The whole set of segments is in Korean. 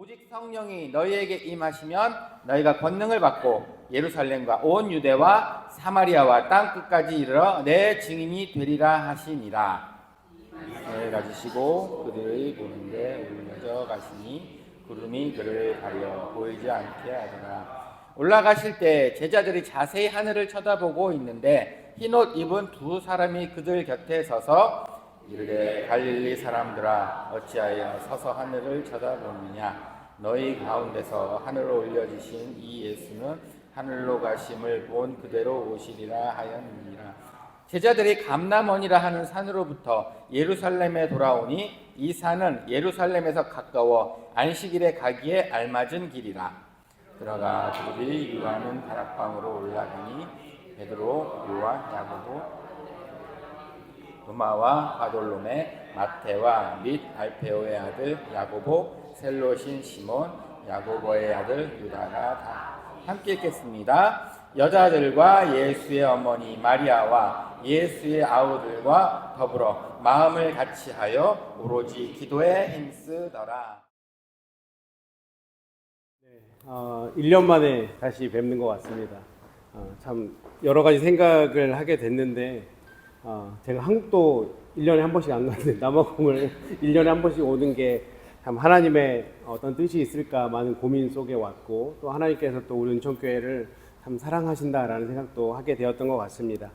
오직 성령이 너희에게 임하시면 너희가 권능을 받고 예루살렘과 온 유대와 사마리아와 땅 끝까지 이르러 내 증인이 되리라 하시니라. 을 가지시고 그들의 보는데 올려져 가시니 구름이 그를 가려 보이지 않게 하더라. 올라가실 때 제자들이 자세히 하늘을 쳐다보고 있는데 흰옷 입은 두 사람이 그들 곁에 서서 이르되 갈릴리 사람들아 어찌하여 서서 하늘을 쳐다보느냐. 너희 가운데서 하늘로 올려지신 이 예수는 하늘로 가심을 본 그대로 오시리라 하였느니라. 제자들이 감람원이라 하는 산으로부터 예루살렘에 돌아오니 이 산은 예루살렘에서 가까워 안식일에 가기에 알맞은 길이라. 들어가 그들이 유하는 다락방으로 올라가니 베드로, 요한, 야고보, 도마와 바돌로메, 마태와 및 알페오의 아들 야고보, 셀롯인 시몬, 야고보의 아들 유다가 다 함께 읽겠습니다. 여자들과 예수의 어머니 마리아와 예수의 아우들과 더불어 마음을 같이하여 오로지 기도에 힘쓰더라. 1년 만에 다시 뵙는 것 같습니다. 참 여러 가지 생각을 하게 됐는데 제가 한국도 1년에 한 번씩 안 가는데 남아공을 1년에 한 번씩 오는 게 참 하나님의 어떤 뜻이 있을까 많은 고민 속에 왔고 또 하나님께서 또 우리 은총교회를 참 사랑하신다라는 생각도 하게 되었던 것 같습니다.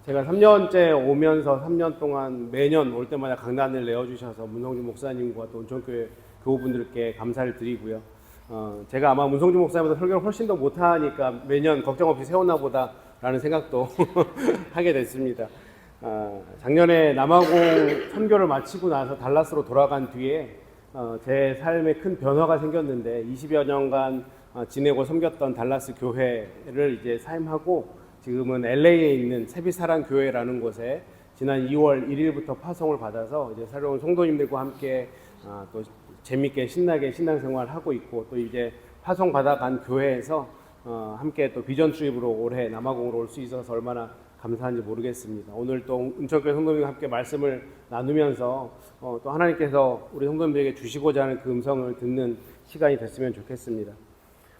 제가 3년째 오면서 3년 동안 매년 올 때마다 강단을 내어주셔서 문성준 목사님과 또 은총교회 교우분들께 감사를 드리고요. 제가 아마 문성준 목사님보다 설교를 훨씬 더 못하니까 매년 걱정 없이 세웠나 보다라는 생각도 하게 됐습니다. 작년에 남아공 선교를 마치고 나서 달라스로 돌아간 뒤에 제 삶에 큰 변화가 생겼는데 20여 년간 지내고 섬겼던 달라스 교회를 이제 사임하고 지금은 LA에 있는 세비사랑 교회라는 곳에 지난 2월 1일부터 파송을 받아서 이제 새로운 성도님들과 함께 또 재밌게 신나게 신앙생활을 하고 있고 또 이제 파송 받아간 교회에서 함께 또 비전 트립으로 올해 남아공으로 올 수 있어서 얼마나 감사한지 모르겠습니다. 오늘 또 은총교회 성도님과 함께 말씀을 나누면서 또 하나님께서 우리 성도님들에게 주시고자 하는 그 음성을 듣는 시간이 됐으면 좋겠습니다.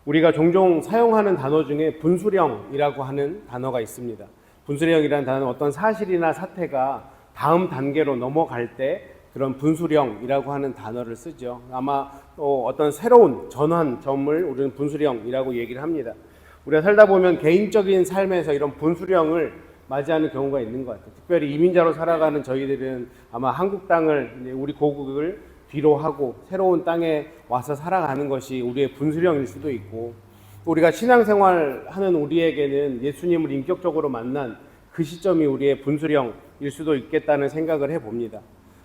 우리가 종종 사용하는 단어 중에 분수령이라고 하는 단어가 있습니다. 분수령이라는 단어는 어떤 사실이나 사태가 다음 단계로 넘어갈 때 그런 분수령이라고 하는 단어를 쓰죠. 아마 어떤 새로운 전환점을 우리는 분수령이라고 얘기를 합니다. 우리가 살다 보면 개인적인 삶에서 이런 분수령을 맞이하는 경우가 있는 것 같아요. 특별히 이민자로 살아가는 저희들은 아마 한국 땅을, 우리 고국을 뒤로 하고 새로운 땅에 와서 살아가는 것이 우리의 분수령일 수도 있고, 우리가 신앙생활 하는 우리에게는 예수님을 인격적으로 만난 그 시점이 우리의 분수령일 수도 있겠다는 생각을 해봅니다.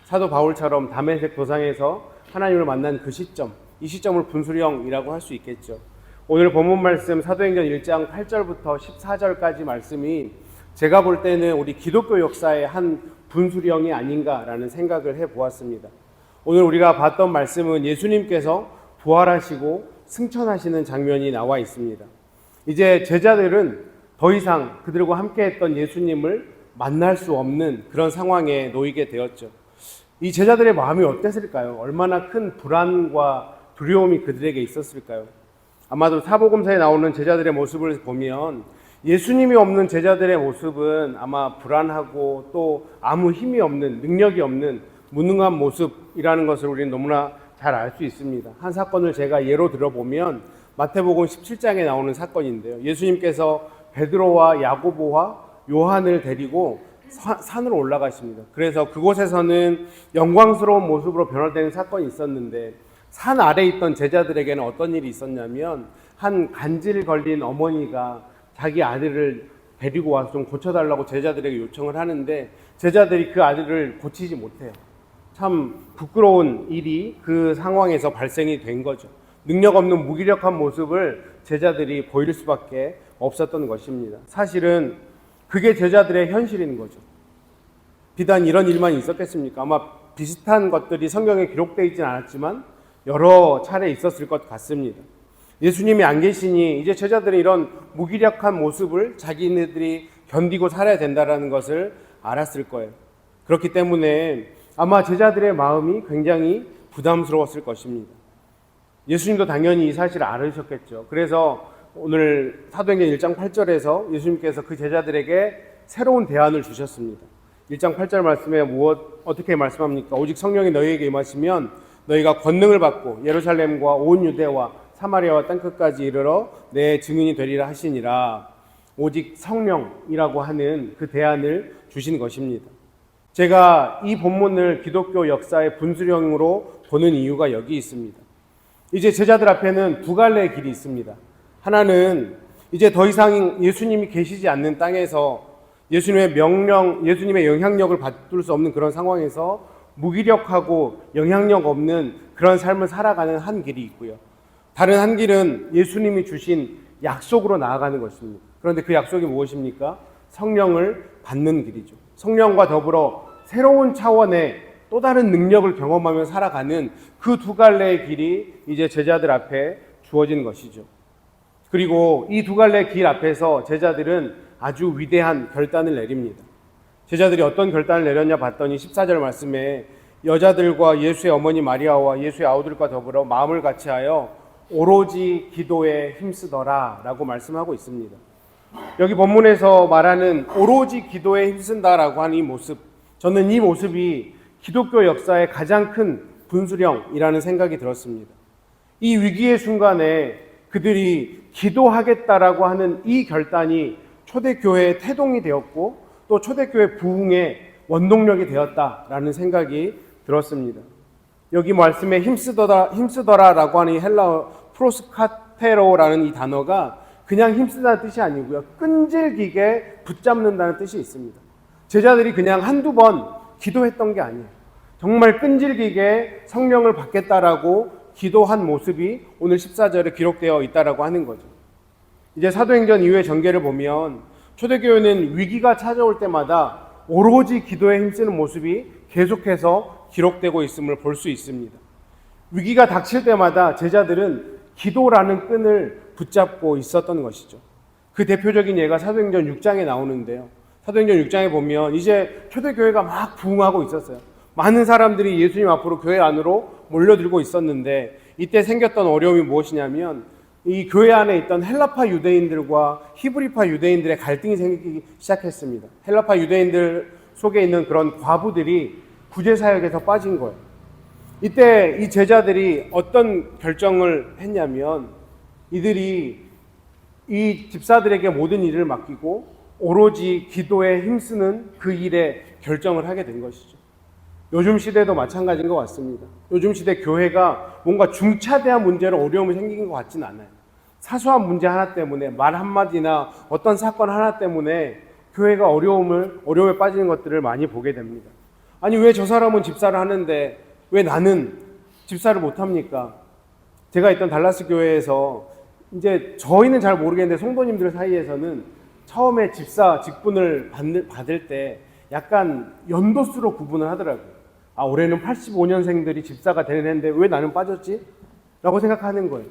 사도 바울처럼 다메섹 도상에서 하나님을 만난 그 시점, 이 시점을 분수령이라고 할 수 있겠죠. 오늘 본문 말씀 사도행전 1장 8절부터 14절까지 말씀이 제가 볼 때는 우리 기독교 역사의 한 분수령이 아닌가라는 생각을 해보았습니다. 오늘 우리가 봤던 말씀은 예수님께서 부활하시고 승천하시는 장면이 나와 있습니다. 이제 제자들은 더 이상 그들과 함께했던 예수님을 만날 수 없는 그런 상황에 놓이게 되었죠. 이 제자들의 마음이 어땠을까요? 얼마나 큰 불안과 두려움이 그들에게 있었을까요? 아마도 사복음서에 나오는 제자들의 모습을 보면 예수님이 없는 제자들의 모습은 아마 불안하고 또 아무 힘이 없는, 능력이 없는 무능한 모습이라는 것을 우리는 너무나 잘 알 수 있습니다. 한 사건을 제가 예로 들어보면 마태복음 17장에 나오는 사건인데요. 예수님께서 베드로와 야고보와 요한을 데리고 산으로 올라가십니다. 그래서 그곳에서는 영광스러운 모습으로 변화되는 사건이 있었는데 산 아래에 있던 제자들에게는 어떤 일이 있었냐면 한 간질 걸린 어머니가 자기 아들을 데리고 와서 좀 고쳐달라고 제자들에게 요청을 하는데 제자들이 그 아들을 고치지 못해요. 참 부끄러운 일이 그 상황에서 발생이 된 거죠. 능력 없는 무기력한 모습을 제자들이 보일 수밖에 없었던 것입니다. 사실은 그게 제자들의 현실인 거죠. 비단 이런 일만 있었겠습니까? 아마 비슷한 것들이 성경에 기록되어 있지는 않았지만 여러 차례 있었을 것 같습니다. 예수님이 안 계시니 이제 제자들은 이런 무기력한 모습을 자기네들이 견디고 살아야 된다는 것을 알았을 거예요. 그렇기 때문에 아마 제자들의 마음이 굉장히 부담스러웠을 것입니다. 예수님도 당연히 이 사실을 알으셨겠죠. 그래서 오늘 사도행전 1장 8절에서 예수님께서 그 제자들에게 새로운 대안을 주셨습니다. 1장 8절 말씀에 어떻게 말씀합니까? 오직 성령이 너희에게 임하시면 너희가 권능을 받고 예루살렘과 온 유대와 사마리아와 땅끝까지 이르러 내 증인이 되리라 하시니라. 오직 성령이라고 하는 그 대안을 주신 것입니다. 제가 이 본문을 기독교 역사의 분수령으로 보는 이유가 여기 있습니다. 이제 제자들 앞에는 두 갈래의 길이 있습니다. 하나는 이제 더 이상 예수님이 계시지 않는 땅에서 예수님의 명령, 예수님의 영향력을 받을 수 없는 그런 상황에서 무기력하고 영향력 없는 그런 삶을 살아가는 한 길이 있고요. 다른 한 길은 예수님이 주신 약속으로 나아가는 것입니다. 그런데 그 약속이 무엇입니까? 성령을 받는 길이죠. 성령과 더불어 새로운 차원의 또 다른 능력을 경험하며 살아가는 그 두 갈래의 길이 이제 제자들 앞에 주어진 것이죠. 그리고 이 두 갈래의 길 앞에서 제자들은 아주 위대한 결단을 내립니다. 제자들이 어떤 결단을 내렸냐 봤더니 14절 말씀에 여자들과 예수의 어머니 마리아와 예수의 아우들과 더불어 마음을 같이하여 오로지 기도에 힘쓰더라 라고 말씀하고 있습니다. 여기 본문에서 말하는 오로지 기도에 힘쓴다라고 하는 이 모습, 저는 이 모습이 기독교 역사의 가장 큰 분수령이라는 생각이 들었습니다. 이 위기의 순간에 그들이 기도하겠다라고 하는 이 결단이 초대교회의 태동이 되었고 또 초대교회 부흥의 원동력이 되었다라는 생각이 들었습니다. 여기 말씀에 힘쓰더라라고 하는 이 헬라어 프로스카테로라는 이 단어가 그냥 힘쓰다는 뜻이 아니고요. 끈질기게 붙잡는다는 뜻이 있습니다. 제자들이 그냥 한두 번 기도했던 게 아니에요. 정말 끈질기게 성령을 받겠다라고 기도한 모습이 오늘 14절에 기록되어 있다라고 하는 거죠. 이제 사도행전 이후의 전개를 보면 초대교회는 위기가 찾아올 때마다 오로지 기도에 힘쓰는 모습이 계속해서 기록되고 있음을 볼 수 있습니다. 위기가 닥칠 때마다 제자들은 기도라는 끈을 붙잡고 있었던 것이죠. 그 대표적인 예가 사도행전 6장에 나오는데요. 사도행전 6장에 보면 이제 초대교회가 막 부흥하고 있었어요. 많은 사람들이 예수님 앞으로 교회 안으로 몰려들고 있었는데 이때 생겼던 어려움이 무엇이냐면 이 교회 안에 있던 헬라파 유대인들과 히브리파 유대인들의 갈등이 생기기 시작했습니다. 헬라파 유대인들 속에 있는 그런 과부들이 구제사역에서 빠진 거예요. 이때 이 제자들이 어떤 결정을 했냐면 이들이 이 집사들에게 모든 일을 맡기고 오로지 기도에 힘쓰는 그 일에 결정을 하게 된 것이죠. 요즘 시대도 마찬가지인 것 같습니다. 요즘 시대 교회가 뭔가 중차대한 문제로 어려움이 생긴 것 같지는 않아요. 사소한 문제 하나 때문에 말 한마디나 어떤 사건 하나 때문에 교회가 어려움에 빠지는 것들을 많이 보게 됩니다. 아니 왜 저 사람은 집사를 하는데 왜 나는 집사를 못합니까? 제가 있던 달라스 교회에서 이제 저희는 잘 모르겠는데 성도님들 사이에서는 처음에 집사 직분을 받을 때 약간 연도수로 구분을 하더라고요. 아, 올해는 85년생들이 집사가 되는 해인데 왜 나는 빠졌지? 라고 생각하는 거예요.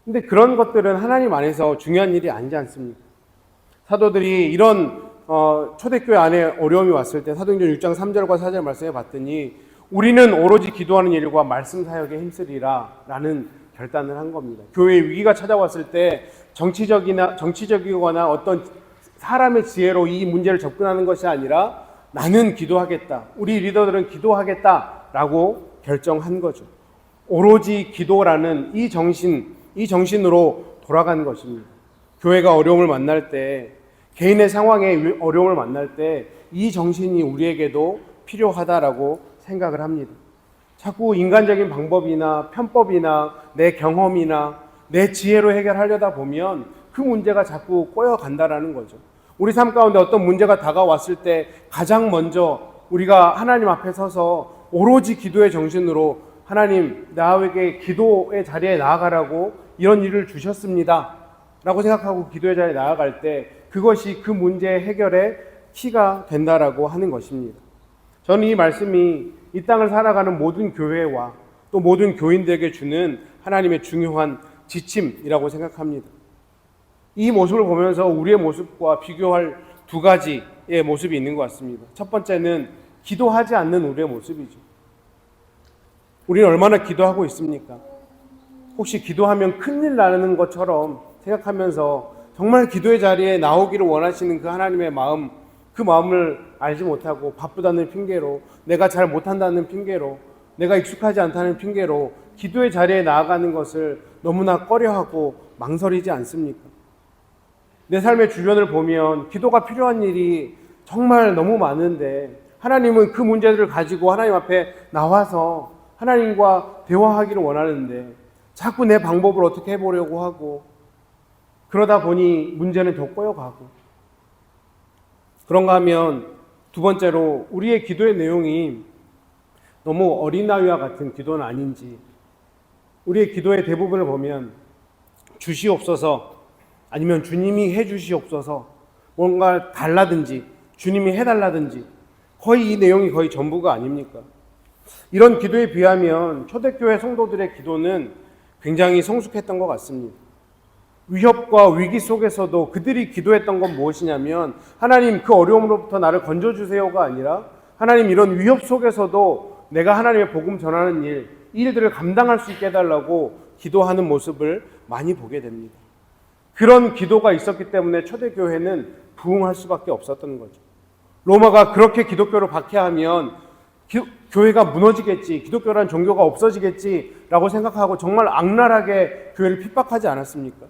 근데 그런 것들은 하나님 안에서 중요한 일이 아니지 않습니까? 사도들이 이런 초대교회 안에 어려움이 왔을 때 사도행전 6장 3절과 4절 말씀해 봤더니 우리는 오로지 기도하는 일과 말씀 사역에 힘쓰리라 라는 결단을 한 겁니다. 교회에 위기가 찾아왔을 때 정치적이거나 어떤 사람의 지혜로 이 문제를 접근하는 것이 아니라 나는 기도하겠다. 우리 리더들은 기도하겠다라고 결정한 거죠. 오로지 기도라는 이 정신으로 돌아간 것입니다. 교회가 어려움을 만날 때, 개인의 상황에 어려움을 만날 때 이 정신이 우리에게도 필요하다라고 생각을 합니다. 자꾸 인간적인 방법이나 편법이나 내 경험이나 내 지혜로 해결하려다 보면 그 문제가 자꾸 꼬여간다라는 거죠. 우리 삶 가운데 어떤 문제가 다가왔을 때 가장 먼저 우리가 하나님 앞에 서서 오로지 기도의 정신으로 하나님 나에게 기도의 자리에 나아가라고 이런 일을 주셨습니다 라고 생각하고 기도의 자리에 나아갈 때 그것이 그 문제의 해결의 키가 된다라고 하는 것입니다. 저는 이 말씀이 이 땅을 살아가는 모든 교회와 또 모든 교인들에게 주는 하나님의 중요한 지침이라고 생각합니다. 이 모습을 보면서 우리의 모습과 비교할 두 가지의 모습이 있는 것 같습니다. 첫 번째는 기도하지 않는 우리의 모습이죠. 우리는 얼마나 기도하고 있습니까? 혹시 기도하면 큰일 나는 것처럼 생각하면서 정말 기도의 자리에 나오기를 원하시는 그 하나님의 마음, 그 마음을 알지 못하고 바쁘다는 핑계로, 내가 잘 못한다는 핑계로, 내가 익숙하지 않다는 핑계로 기도의 자리에 나아가는 것을 너무나 꺼려하고 망설이지 않습니까? 내 삶의 주변을 보면 기도가 필요한 일이 정말 너무 많은데 하나님은 그 문제들을 가지고 하나님 앞에 나와서 하나님과 대화하기를 원하는데 자꾸 내 방법을 어떻게 해보려고 하고 그러다 보니 문제는 더 꼬여가고, 그런가 하면 두 번째로 우리의 기도의 내용이 너무 어린아이와 같은 기도는 아닌지, 우리의 기도의 대부분을 보면 주시옵소서 아니면 주님이 해주시옵소서, 뭔가 달라든지 주님이 해달라든지 거의 이 내용이 거의 전부가 아닙니까? 이런 기도에 비하면 초대교회 성도들의 기도는 굉장히 성숙했던 것 같습니다. 위협과 위기 속에서도 그들이 기도했던 건 무엇이냐면 하나님 그 어려움으로부터 나를 건져주세요가 아니라 하나님 이런 위협 속에서도 내가 하나님의 복음 전하는 이 일들을 감당할 수 있게 해달라고 기도하는 모습을 많이 보게 됩니다. 그런 기도가 있었기 때문에 초대교회는 부흥할 수밖에 없었던 거죠. 로마가 그렇게 기독교를 박해하면 교회가 무너지겠지, 기독교라는 종교가 없어지겠지라고 생각하고 정말 악랄하게 교회를 핍박하지 않았습니까?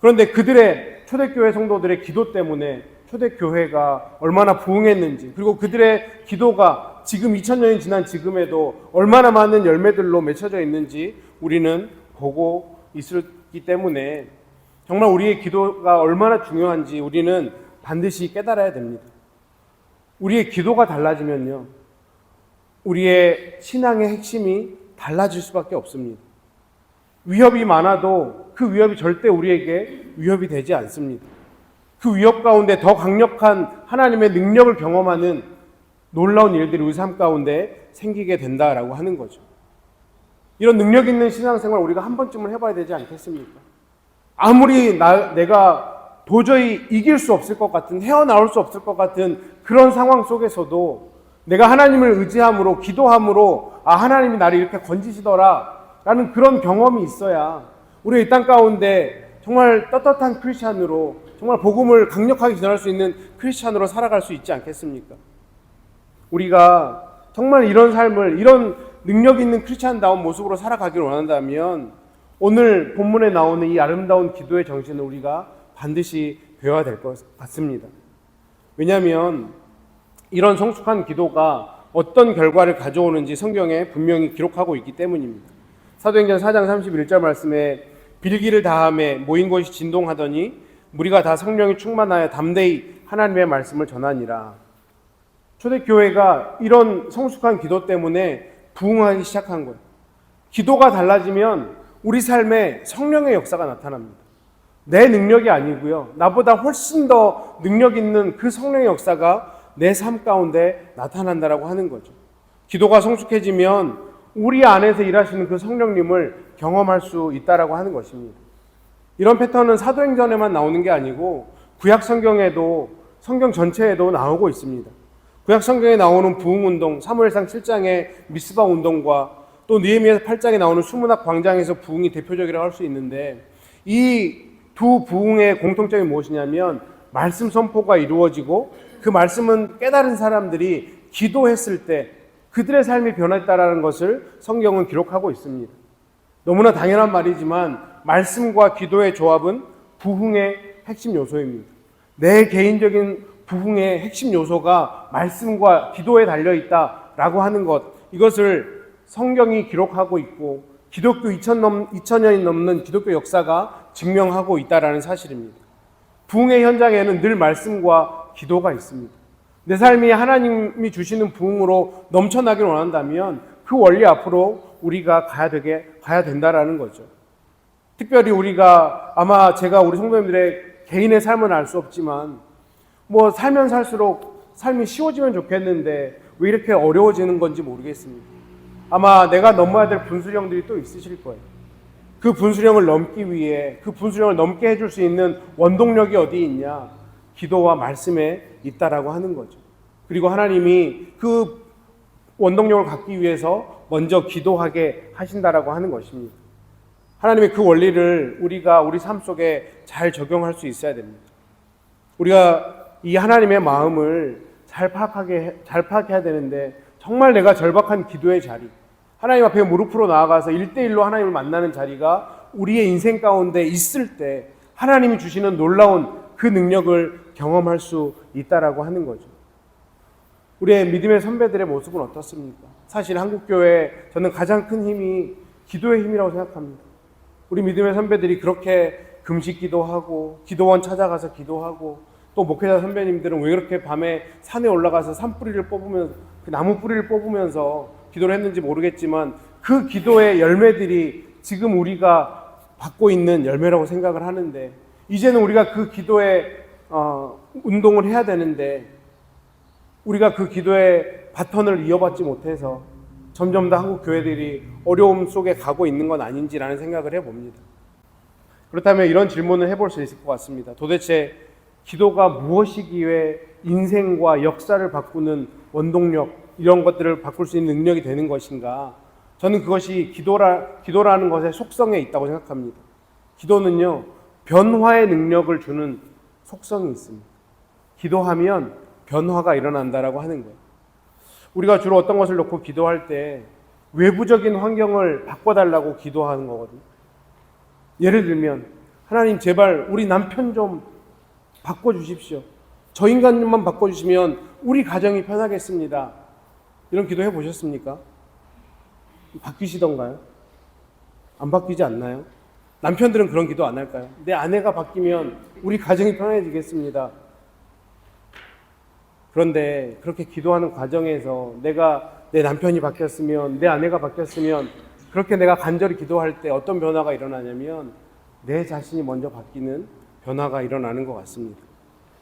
그런데 그들의 초대교회 성도들의 기도 때문에 초대교회가 얼마나 부흥했는지, 그리고 그들의 기도가 지금 2000년이 지난 지금에도 얼마나 많은 열매들로 맺혀져 있는지 우리는 보고 있기 때문에 정말 우리의 기도가 얼마나 중요한지 우리는 반드시 깨달아야 됩니다. 우리의 기도가 달라지면요, 우리의 신앙의 핵심이 달라질 수밖에 없습니다. 위협이 많아도 그 위협이 절대 우리에게 위협이 되지 않습니다. 그 위협 가운데 더 강력한 하나님의 능력을 경험하는 놀라운 일들이 우리 삶 가운데 생기게 된다라고 하는 거죠. 이런 능력 있는 신앙생활 우리가 한 번쯤은 해봐야 되지 않겠습니까? 아무리 내가 도저히 이길 수 없을 것 같은, 헤어나올 수 없을 것 같은 그런 상황 속에서도 내가 하나님을 의지함으로, 기도함으로 하나님이 나를 이렇게 건지시더라 라는 그런 경험이 있어야 우리 이 땅 가운데 정말 떳떳한 크리스찬으로, 정말 복음을 강력하게 전할 수 있는 크리스찬으로 살아갈 수 있지 않겠습니까? 우리가 정말 이런 삶을, 이런 능력 있는 크리스찬다운 모습으로 살아가기를 원한다면 오늘 본문에 나오는 이 아름다운 기도의 정신을 우리가 반드시 배워야 될 것 같습니다. 왜냐하면 이런 성숙한 기도가 어떤 결과를 가져오는지 성경에 분명히 기록하고 있기 때문입니다. 사도행전 4장 31절 말씀에 빌기를 다함에 모인 곳이 진동하더니 무리가 다 성령이 충만하여 담대히 하나님의 말씀을 전하니라. 초대교회가 이런 성숙한 기도 때문에 부흥하기 시작한 거예요. 기도가 달라지면 우리 삶에 성령의 역사가 나타납니다. 내 능력이 아니고요, 나보다 훨씬 더 능력 있는 그 성령의 역사가 내 삶 가운데 나타난다라고 하는 거죠. 기도가 성숙해지면 우리 안에서 일하시는 그 성령님을 경험할 수 있다라고 하는 것입니다. 이런 패턴은 사도행전에만 나오는 게 아니고 구약 성경에도, 성경 전체에도 나오고 있습니다. 구약 성경에 나오는 부흥운동, 사무엘상 7장의 미스바 운동과 또 느헤미야 8장에 나오는 수문학 광장에서 부흥이 대표적이라고 할 수 있는데, 이 두 부흥의 공통점이 무엇이냐면 말씀 선포가 이루어지고 그 말씀은 깨달은 사람들이 기도했을 때 그들의 삶이 변했다라는 것을 성경은 기록하고 있습니다. 너무나 당연한 말이지만 말씀과 기도의 조합은 부흥의 핵심 요소입니다. 내 개인적인 부흥의 핵심 요소가 말씀과 기도에 달려있다라고 하는 것, 이것을 성경이 기록하고 있고 기독교 2000년이 넘는 기독교 역사가 증명하고 있다라는 사실입니다. 부흥의 현장에는 늘 말씀과 기도가 있습니다. 내 삶이 하나님이 주시는 부흥으로 넘쳐나길 원한다면 그 원리 앞으로 우리가 가야 된다라는 거죠. 특별히 우리가, 아마 제가 우리 성도님들의 개인의 삶은 알 수 없지만 살면 살수록 삶이 쉬워지면 좋겠는데 왜 이렇게 어려워지는 건지 모르겠습니다. 아마 내가 넘어야 될 분수령들이 또 있으실 거예요. 그 분수령을 넘기 위해, 그 분수령을 넘게 해줄 수 있는 원동력이 어디 있냐? 기도와 말씀에 있다라고 하는 거죠. 그리고 하나님이 그 원동력을 갖기 위해서 먼저 기도하게 하신다라고 하는 것입니다. 하나님의 그 원리를 우리가 우리 삶 속에 잘 적용할 수 있어야 됩니다. 우리가 이 하나님의 마음을 잘 파악해야 되는데, 정말 내가 절박한 기도의 자리, 하나님 앞에 무릎으로 나아가서 1대1로 하나님을 만나는 자리가 우리의 인생 가운데 있을 때 하나님이 주시는 놀라운 그 능력을 경험할 수 있다라고 하는 거죠. 우리의 믿음의 선배들의 모습은 어떻습니까? 사실 한국교회 저는 가장 큰 힘이 기도의 힘이라고 생각합니다. 우리 믿음의 선배들이 그렇게 금식 기도하고 기도원 찾아가서 기도하고, 또 목회자 선배님들은 왜 그렇게 밤에 산에 올라가서 산뿌리를 뽑으면서, 그 나무 뿌리를 뽑으면서 기도를 했는지 모르겠지만 그 기도의 열매들이 지금 우리가 받고 있는 열매라고 생각을 하는데, 이제는 우리가 그 기도의 운동을 해야 되는데 우리가 그 기도의 바턴을 이어받지 못해서 점점 더 한국 교회들이 어려움 속에 가고 있는 건 아닌지라는 생각을 해봅니다. 그렇다면 이런 질문을 해볼 수 있을 것 같습니다. 도대체 기도가 무엇이기에 인생과 역사를 바꾸는 원동력, 이런 것들을 바꿀 수 있는 능력이 되는 것인가? 저는 그것이 기도라는 것의 속성에 있다고 생각합니다. 기도는요, 변화의 능력을 주는 속성이 있습니다. 기도하면 변화가 일어난다라고 하는 거예요. 우리가 주로 어떤 것을 놓고 기도할 때 외부적인 환경을 바꿔달라고 기도하는 거거든요. 예를 들면, 하나님 제발 우리 남편 좀 바꿔주십시오. 저 인간만 바꿔주시면 우리 가정이 편하겠습니다. 이런 기도 해보셨습니까? 바뀌시던가요? 안 바뀌지 않나요? 남편들은 그런 기도 안 할까요? 내 아내가 바뀌면 우리 가정이 편해지겠습니다. 그런데 그렇게 기도하는 과정에서 내 남편이 바뀌었으면, 내 아내가 바뀌었으면, 그렇게 내가 간절히 기도할 때 어떤 변화가 일어나냐면 내 자신이 먼저 바뀌는 변화가 일어나는 것 같습니다.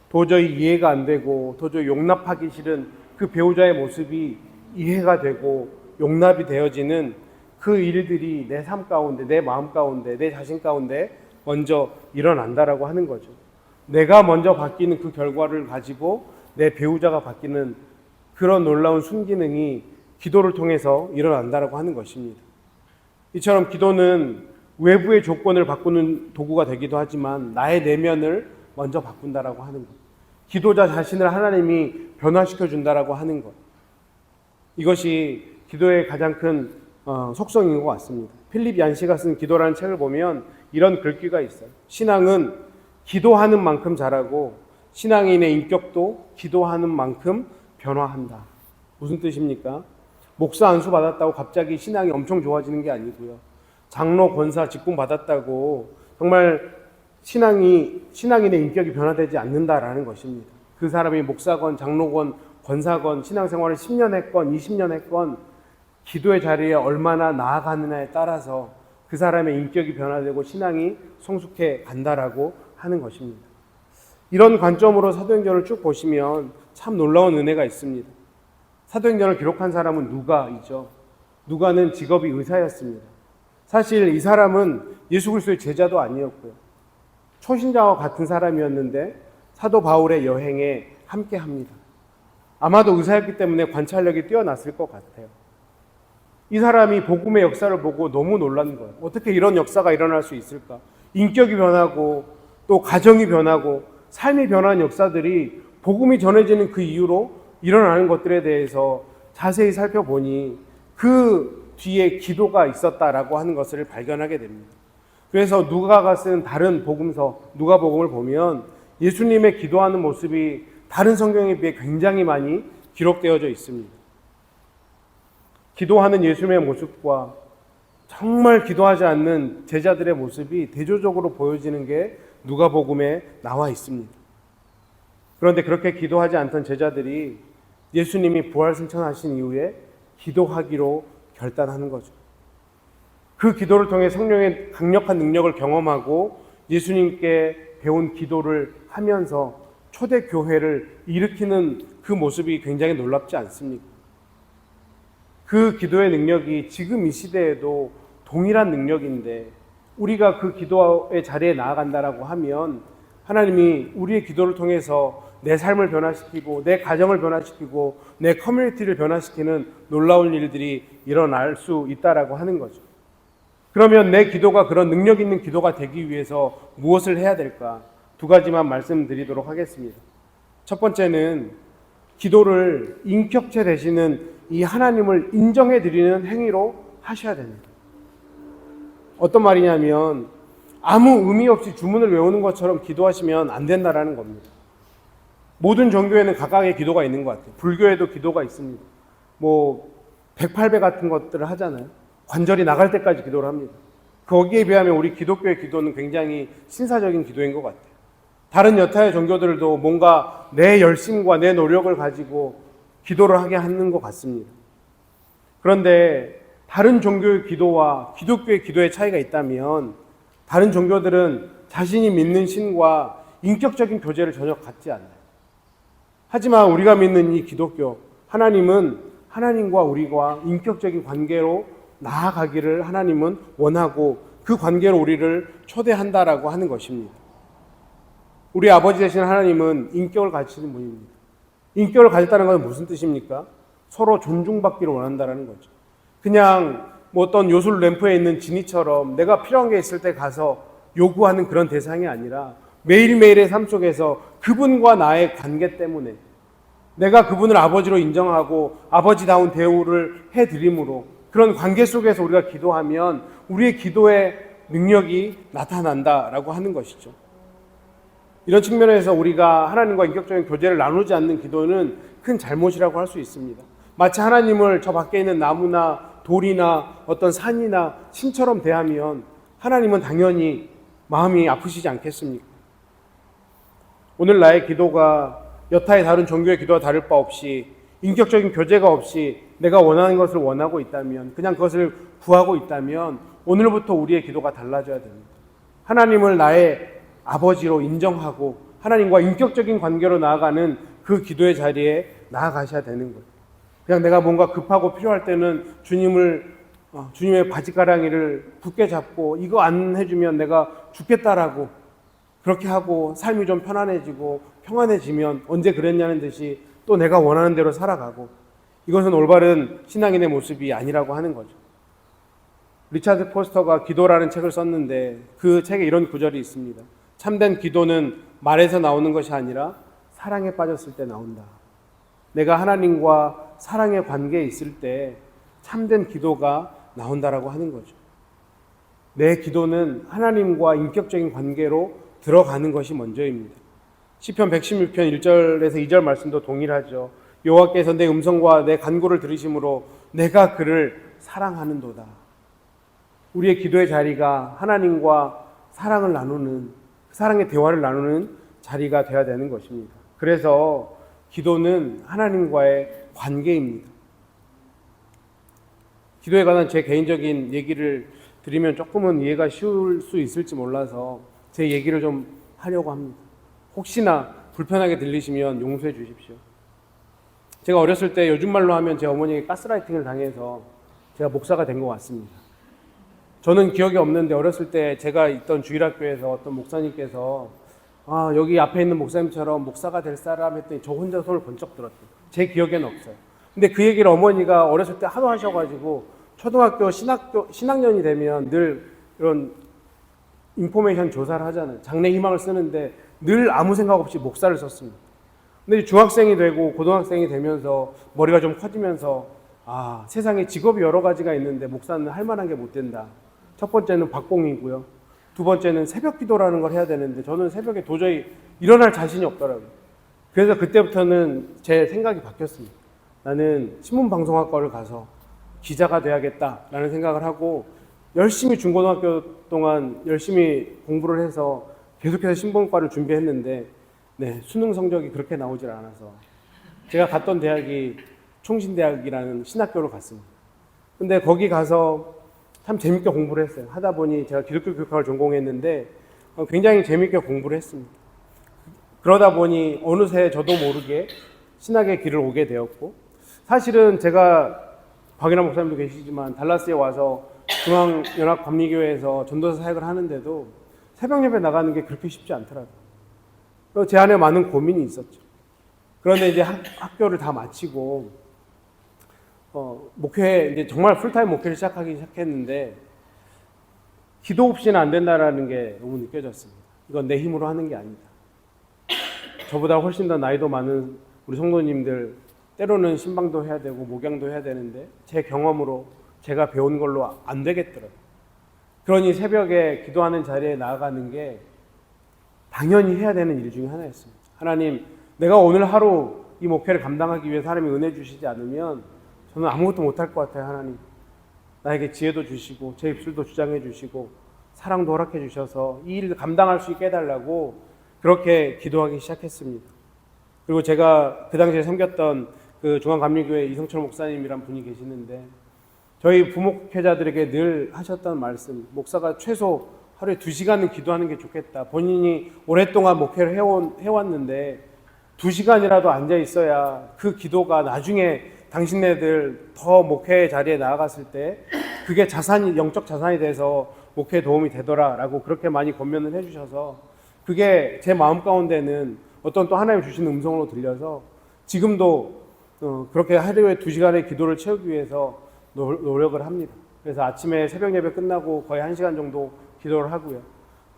도저히 이해가 안 되고 도저히 용납하기 싫은 그 배우자의 모습이 이해가 되고 용납이 되어지는 그 일들이 내 삶 가운데, 내 마음 가운데, 내 자신 가운데 먼저 일어난다라고 하는 거죠. 내가 먼저 바뀌는 그 결과를 가지고 내 배우자가 바뀌는 그런 놀라운 순기능이 기도를 통해서 일어난다라고 하는 것입니다. 이처럼 기도는 외부의 조건을 바꾸는 도구가 되기도 하지만 나의 내면을 먼저 바꾼다라고 하는 것. 기도자 자신을 하나님이 변화시켜 준다라고 하는 것. 이것이 기도의 가장 큰 속성인 것 같습니다. 필립 얀시가 쓴 기도라는 책을 보면 이런 글귀가 있어요. 신앙은 기도하는 만큼 자라고 신앙인의 인격도 기도하는 만큼 변화한다. 무슨 뜻입니까? 목사 안수 받았다고 갑자기 신앙이 엄청 좋아지는 게 아니고요. 장로, 권사, 직분 받았다고 정말 신앙인의 인격이 변화되지 않는다라는 것입니다. 그 사람이 목사건, 장로건, 권사건, 신앙생활을 10년 했건 20년 했건 기도의 자리에 얼마나 나아가느냐에 따라서 그 사람의 인격이 변화되고 신앙이 성숙해 간다라고 하는 것입니다. 이런 관점으로 사도행전을 쭉 보시면 참 놀라운 은혜가 있습니다. 사도행전을 기록한 사람은 누가이죠. 누가는 직업이 의사였습니다. 사실 이 사람은 예수 그리스도의 제자도 아니었고요. 초신자와 같은 사람이었는데 사도 바울의 여행에 함께합니다. 아마도 의사였기 때문에 관찰력이 뛰어났을 것 같아요. 이 사람이 복음의 역사를 보고 너무 놀란 거예요. 어떻게 이런 역사가 일어날 수 있을까? 인격이 변하고 또 가정이 변하고 삶이 변한 역사들이 복음이 전해지는 그 이유로 일어나는 것들에 대해서 자세히 살펴보니 그 뒤에 기도가 있었다라고 하는 것을 발견하게 됩니다. 그래서 누가가 쓴 다른 복음서, 누가복음을 보면 예수님의 기도하는 모습이 다른 성경에 비해 굉장히 많이 기록되어져 있습니다. 기도하는 예수님의 모습과 정말 기도하지 않는 제자들의 모습이 대조적으로 보여지는 게 누가복음에 나와 있습니다. 그런데 그렇게 기도하지 않던 제자들이 예수님이 부활 승천하신 이후에 기도하기로 결단하는 거죠. 그 기도를 통해 성령의 강력한 능력을 경험하고 예수님께 배운 기도를 하면서 초대 교회를 일으키는 그 모습이 굉장히 놀랍지 않습니까? 그 기도의 능력이 지금 이 시대에도 동일한 능력인데 우리가 그 기도의 자리에 나아간다라고 하면 하나님이 우리의 기도를 통해서 내 삶을 변화시키고 내 가정을 변화시키고 내 커뮤니티를 변화시키는 놀라운 일들이 일어날 수 있다라고 하는 거죠. 그러면 내 기도가 그런 능력 있는 기도가 되기 위해서 무엇을 해야 될까? 두 가지만 말씀드리도록 하겠습니다. 첫 번째는 기도를 인격체 되시는 이 하나님을 인정해 드리는 행위로 하셔야 됩니다. 어떤 말이냐면 아무 의미 없이 주문을 외우는 것처럼 기도하시면 안 된다라는 겁니다. 모든 종교에는 각각의 기도가 있는 것 같아요. 불교에도 기도가 있습니다. 108배 같은 것들을 하잖아요. 관절이 나갈 때까지 기도를 합니다. 거기에 비하면 우리 기독교의 기도는 굉장히 신사적인 기도인 것 같아요. 다른 여타의 종교들도 뭔가 내 열심과 내 노력을 가지고 기도를 하게 하는 것 같습니다. 그런데 다른 종교의 기도와 기독교의 기도의 차이가 있다면 다른 종교들은 자신이 믿는 신과 인격적인 교제를 전혀 갖지 않아요. 하지만 우리가 믿는 이 기독교, 하나님은 하나님과 우리가 인격적인 관계로 나아가기를 하나님은 원하고 그 관계로 우리를 초대한다라고 하는 것입니다. 우리 아버지 되신 하나님은 인격을 가지시는 분입니다. 인격을 가졌다는 것은 무슨 뜻입니까? 서로 존중받기를 원한다는 거죠. 그냥 어떤 요술 램프에 있는 지니처럼 내가 필요한 게 있을 때 가서 요구하는 그런 대상이 아니라 매일매일의 삶 속에서 그분과 나의 관계 때문에 내가 그분을 아버지로 인정하고 아버지다운 대우를 해드림으로 그런 관계 속에서 우리가 기도하면 우리의 기도의 능력이 나타난다라고 하는 것이죠. 이런 측면에서 우리가 하나님과 인격적인 교제를 나누지 않는 기도는 큰 잘못이라고 할 수 있습니다. 마치 하나님을 저 밖에 있는 나무나 돌이나 어떤 산이나 신처럼 대하면 하나님은 당연히 마음이 아프시지 않겠습니까? 오늘 나의 기도가 여타의 다른 종교의 기도와 다를 바 없이 인격적인 교제가 없이 내가 원하는 것을 원하고 있다면 그냥 그것을 구하고 있다면 오늘부터 우리의 기도가 달라져야 됩니다. 하나님을 나의 아버지로 인정하고 하나님과 인격적인 관계로 나아가는 그 기도의 자리에 나아가셔야 되는 거예요. 그냥 내가 뭔가 급하고 필요할 때는 주님의 바지가랑이를 굳게 잡고 이거 안 해주면 내가 죽겠다라고 그렇게 하고 삶이 좀 편안해지고 평안해지면 언제 그랬냐는 듯이 또 내가 원하는 대로 살아가고 이것은 올바른 신앙인의 모습이 아니라고 하는 거죠. 리차드 포스터가 기도라는 책을 썼는데 그 책에 이런 구절이 있습니다. 참된 기도는 말에서 나오는 것이 아니라 사랑에 빠졌을 때 나온다. 내가 하나님과 사랑의 관계에 있을 때 참된 기도가 나온다라고 하는 거죠. 내 기도는 하나님과 인격적인 관계로 들어가는 것이 먼저입니다. 시편 116편 1절에서 2절 말씀도 동일하죠. 여호와께서 내 음성과 내 간구를 들으심으로 내가 그를 사랑하는도다. 우리의 기도의 자리가 하나님과 사랑을 나누는 사랑의 대화를 나누는 자리가 되어야 되는 것입니다. 그래서 기도는 하나님과의 관계입니다. 기도에 관한 제 개인적인 얘기를 드리면 조금은 이해가 쉬울 수 있을지 몰라서 제 얘기를 좀 하려고 합니다. 혹시나 불편하게 들리시면 용서해 주십시오. 제가 어렸을 때 요즘 말로 하면 제 어머니에게 가스라이팅을 당해서 제가 목사가 된 것 같습니다. 저는 기억이 없는데 어렸을 때 제가 있던 주일학교에서 어떤 목사님께서 여기 앞에 있는 목사님처럼 목사가 될 사람 했더니 저 혼자 손을 번쩍 들었대요. 제 기억에는 없어요. 근데 그 얘기를 어머니가 어렸을 때 하도 하셔가지고 초등학교 신학년이 되면 늘 이런 인포메이션 조사를 하잖아요. 장래 희망을 쓰는데 늘 아무 생각 없이 목사를 썼습니다. 근데 중학생이 되고 고등학생이 되면서 머리가 좀 커지면서 세상에 직업이 여러 가지가 있는데 목사는 할 만한 게 못 된다. 첫 번째는 박공이고요. 두 번째는 새벽 기도라는 걸 해야 되는데 저는 새벽에 도저히 일어날 자신이 없더라고요. 그래서 그때부터는 제 생각이 바뀌었습니다. 나는 신문방송학과를 가서 기자가 돼야겠다라는 생각을 하고 열심히 중고등학교 동안 열심히 공부를 해서 계속해서 신문과를 준비했는데 수능 성적이 그렇게 나오질 않아서 제가 갔던 대학이 총신대학이라는 신학교로 갔습니다. 근데 거기 가서 참 재밌게 공부를 했어요. 하다 보니 제가 기독교 교육학을 전공했는데 굉장히 재밌게 공부를 했습니다. 그러다 보니 어느새 저도 모르게 신학의 길을 오게 되었고 사실은 제가 박인환 목사님도 계시지만 달라스에 와서 중앙연합감리교회에서 전도사 사역을 하는데도 새벽 예배 나가는 게 그렇게 쉽지 않더라고요. 제 안에 많은 고민이 있었죠. 그런데 이제 학교를 다 마치고 목회 이제 정말 풀타임 목회를 시작했는데 기도 없이는 안 된다라는 게 너무 느껴졌습니다. 이건 내 힘으로 하는 게 아니다. 저보다 훨씬 더 나이도 많은 우리 성도님들 때로는 신방도 해야 되고 목양도 해야 되는데 제 경험으로 제가 배운 걸로 안 되겠더라고요. 그러니 새벽에 기도하는 자리에 나아가는 게 당연히 해야 되는 일 중에 하나였습니다. 하나님, 내가 오늘 하루 이 목회를 감당하기 위해서 하나님이 은혜 주시지 않으면 저는 아무것도 못할 것 같아요. 하나님, 나에게 지혜도 주시고 제 입술도 주장해 주시고 사랑도 허락해 주셔서 이 일을 감당할 수 있게 해달라고 그렇게 기도하기 시작했습니다. 그리고 제가 그 당시에 섬겼던 그 중앙감리교회 이성철 목사님이란 분이 계시는데 저희 부목회자들에게 늘 하셨던 말씀, 목사가 최소 하루에 2시간은 기도하는 게 좋겠다. 본인이 오랫동안 목회를 해왔는데 2시간이라도 앉아 있어야 그 기도가 나중에 당신네들 더 목회 자리에 나아갔을 때 그게 자산이, 영적 자산이 돼서 목회에 도움이 되더라라고 그렇게 많이 권면을 해주셔서 그게 제 마음 가운데는 어떤 또 하나님 주신 음성으로 들려서 지금도 그렇게 하루에 2시간의 기도를 채우기 위해서 노력을 합니다. 그래서 아침에 새벽 예배 끝나고 거의 1시간 정도 기도를 하고요.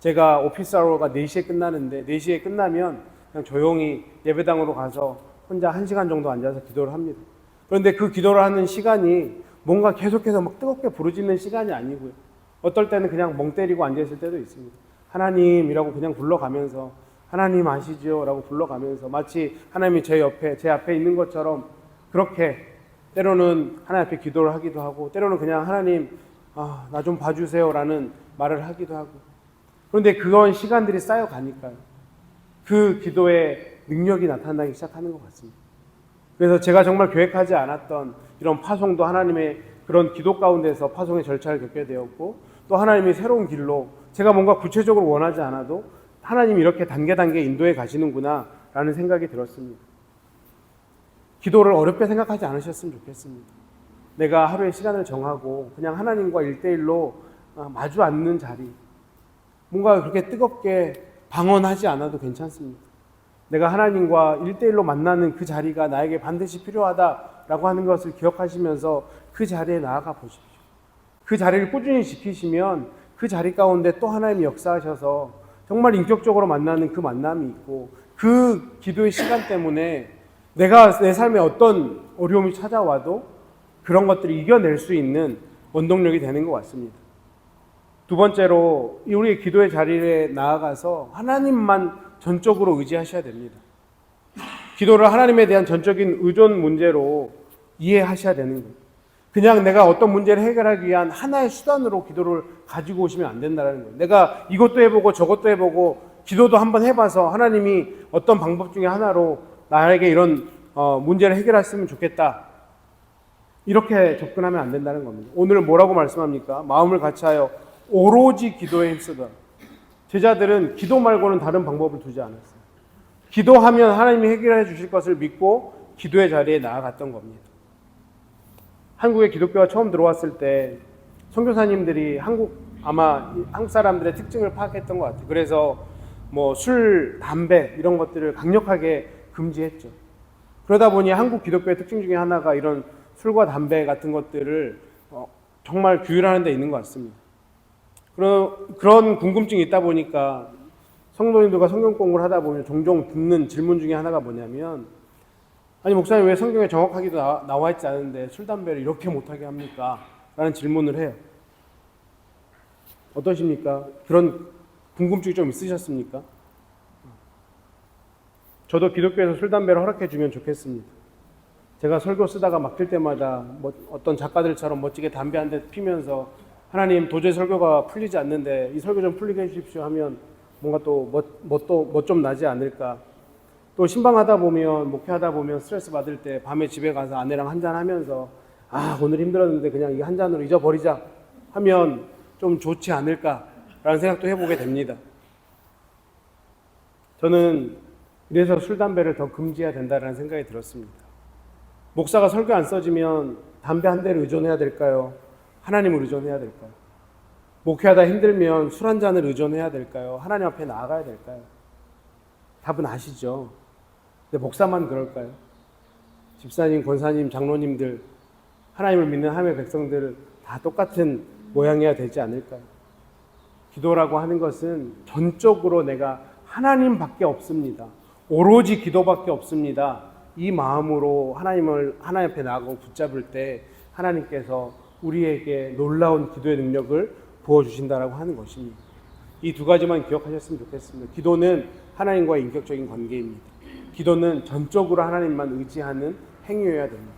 제가 오피스 아워가 4시에 끝나는데 4시에 끝나면 그냥 조용히 예배당으로 가서 혼자 1시간 정도 앉아서 기도를 합니다. 그런데 그 기도를 하는 시간이 뭔가 계속해서 막 뜨겁게 부르짖는 시간이 아니고요. 어떨 때는 그냥 멍 때리고 앉아있을 때도 있습니다. 하나님이라고 그냥 불러가면서 하나님 아시죠? 라고 불러가면서 마치 하나님이 제 앞에 있는 것처럼 그렇게 때로는 하나님 앞에 기도를 하기도 하고 때로는 그냥 하나님 나 좀 봐주세요 라는 말을 하기도 하고 그런데 그런 시간들이 쌓여가니까요. 그 기도의 능력이 나타나기 시작하는 것 같습니다. 그래서 제가 정말 계획하지 않았던 이런 파송도 하나님의 그런 기도 가운데서 파송의 절차를 겪게 되었고 또 하나님이 새로운 길로 제가 뭔가 구체적으로 원하지 않아도 하나님이 이렇게 단계 인도해 가시는구나 라는 생각이 들었습니다. 기도를 어렵게 생각하지 않으셨으면 좋겠습니다. 내가 하루에 시간을 정하고 그냥 하나님과 1대1로 마주 앉는 자리 뭔가 그렇게 뜨겁게 방언하지 않아도 괜찮습니다. 내가 하나님과 1대1로 만나는 그 자리가 나에게 반드시 필요하다라고 하는 것을 기억하시면서 그 자리에 나아가 보십시오. 그 자리를 꾸준히 지키시면 그 자리 가운데 또 하나님이 역사하셔서 정말 인격적으로 만나는 그 만남이 있고 그 기도의 시간 때문에 내가 내 삶에 어떤 어려움이 찾아와도 그런 것들을 이겨낼 수 있는 원동력이 되는 것 같습니다. 두 번째로 우리의 기도의 자리에 나아가서 하나님만 전적으로 의지하셔야 됩니다. 기도를 하나님에 대한 전적인 의존 문제로 이해하셔야 되는 거예요. 그냥 내가 어떤 문제를 해결하기 위한 하나의 수단으로 기도를 가지고 오시면 안 된다는 거예요. 내가 이것도 해보고 저것도 해보고 기도도 한번 해봐서 하나님이 어떤 방법 중에 하나로 나에게 이런 문제를 해결했으면 좋겠다. 이렇게 접근하면 안 된다는 겁니다. 오늘 뭐라고 말씀합니까? 마음을 같이하여 오로지 기도에 힘쓰다. 제자들은 기도 말고는 다른 방법을 두지 않았어요. 기도하면 하나님이 해결해 주실 것을 믿고 기도의 자리에 나아갔던 겁니다. 한국에 기독교가 처음 들어왔을 때 선교사님들이 한국 사람들의 특징을 파악했던 것 같아요. 그래서 뭐 술, 담배 이런 것들을 강력하게 금지했죠. 그러다 보니 한국 기독교의 특징 중에 하나가 이런 술과 담배 같은 것들을 정말 규율하는 데 있는 것 같습니다. 그런 궁금증이 있다 보니까 성도님들과 성경 공부를 하다 보면 종종 듣는 질문 중에 하나가 뭐냐면 아니 목사님 왜 성경에 정확하게도 나와 있지 않은데 술, 담배를 이렇게 못하게 합니까? 라는 질문을 해요. 어떠십니까? 그런 궁금증이 좀 있으셨습니까? 저도 기독교에서 술, 담배를 허락해 주면 좋겠습니다. 제가 설교 쓰다가 막힐 때마다 어떤 작가들처럼 멋지게 담배 한 대 피면서 하나님 도저히 설교가 풀리지 않는데 이 설교 좀 풀리게 해주십시오 하면 뭔가 또 멋 좀 나지 않을까. 또 신방하다 보면 목회하다 보면 스트레스 받을 때 밤에 집에 가서 아내랑 한잔 하면서 오늘 힘들었는데 그냥 이 한 잔으로 잊어버리자 하면 좀 좋지 않을까라는 생각도 해보게 됩니다. 저는 이래서 술, 담배를 더 금지해야 된다는 생각이 들었습니다. 목사가 설교 안 써지면 담배 한 대를 의존해야 될까요? 하나님을 의존해야 될까요? 목회하다 힘들면 술 한 잔을 의존해야 될까요? 하나님 앞에 나아가야 될까요? 답은 아시죠? 근데 목사만 그럴까요? 집사님, 권사님, 장로님들, 하나님을 믿는 하나님의 백성들 다 똑같은 모양이어야 되지 않을까요? 기도라고 하는 것은 전적으로 내가 하나님밖에 없습니다. 오로지 기도밖에 없습니다. 이 마음으로 하나님 앞에 나가고 붙잡을 때 하나님께서 우리에게 놀라운 기도의 능력을 부어주신다라고 하는 것입니다. 이 두 가지만 기억하셨으면 좋겠습니다. 기도는 하나님과의 인격적인 관계입니다. 기도는 전적으로 하나님만 의지하는 행위여야 됩니다.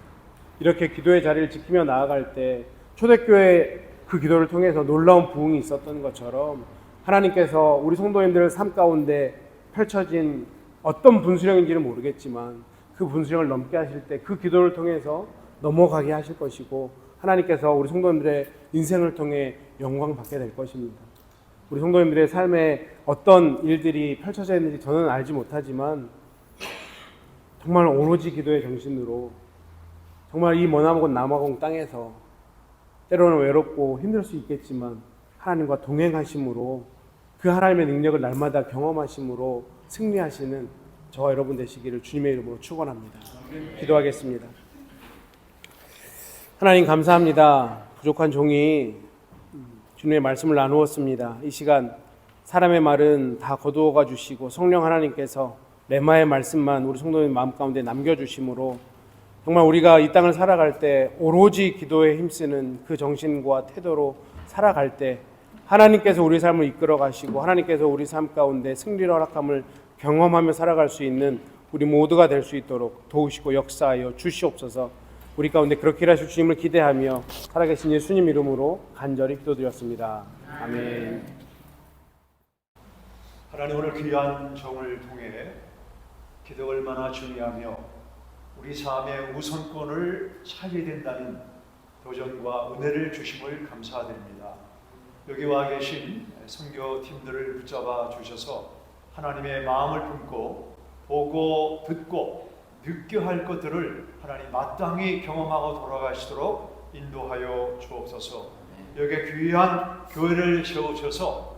이렇게 기도의 자리를 지키며 나아갈 때 초대교회 그 기도를 통해서 놀라운 부흥이 있었던 것처럼 하나님께서 우리 성도님들 삶 가운데 펼쳐진 어떤 분수령인지는 모르겠지만 그 분수령을 넘게 하실 때 그 기도를 통해서 넘어가게 하실 것이고 하나님께서 우리 성도님들의 인생을 통해 영광 받게 될 것입니다. 우리 성도님들의 삶에 어떤 일들이 펼쳐져 있는지 저는 알지 못하지만 정말 오로지 기도의 정신으로 정말 이 머나먼 남아공 땅에서 때로는 외롭고 힘들 수 있겠지만 하나님과 동행하심으로 그 하나님의 능력을 날마다 경험하심으로 승리하시는 저와 여러분 되시기를 주님의 이름으로 축원합니다. 기도하겠습니다. 하나님 감사합니다. 부족한 종이 주님의 말씀을 나누었습니다. 이 시간 사람의 말은 다 거두어가 주시고 성령 하나님께서 레마의 말씀만 우리 성도님 마음 가운데 남겨주심으로 정말 우리가 이 땅을 살아갈 때 오로지 기도에 힘쓰는 그 정신과 태도로 살아갈 때 하나님께서 우리 삶을 이끌어 가시고 하나님께서 우리 삶 가운데 승리를 허락함을 경험하며 살아갈 수 있는 우리 모두가 될 수 있도록 도우시고 역사하여 주시옵소서. 우리 가운데 그렇게 하실 주님을 기대하며 살아계신 예수님 이름으로 간절히 기도드렸습니다. 아멘. 하나님 오늘 귀한 종을 통해 기도가 얼마나 중요하며 우리 삶의 우선권을 차지해야 된다는 도전과 은혜를 주심을 감사드립니다. 여기 와 계신 선교팀들을 붙잡아 주셔서 하나님의 마음을 품고 보고 듣고 느껴 할 것들을 하나님 마땅히 경험하고 돌아가시도록 인도하여 주옵소서. 여기에 귀한 교회를 세우셔서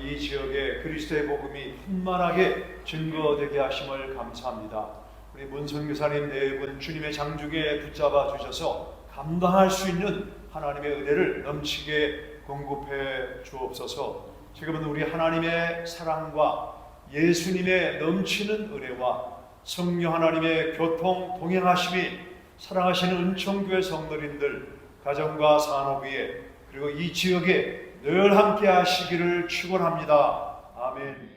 이 지역에 그리스도의 복음이 풍만하게 증거되게 하심을 감사합니다. 우리 문선교사님 네 분 주님의 장중에 붙잡아 주셔서 감당할 수 있는 하나님의 은혜를 넘치게 공급해 주옵소서. 지금은 우리 하나님의 사랑과 예수님의 넘치는 은혜와 성령 하나님의 교통 동행하심이 사랑하시는 은총교회 성도님들 가정과 산업 위에 그리고 이 지역에 늘 함께 하시기를 축원합니다. 아멘.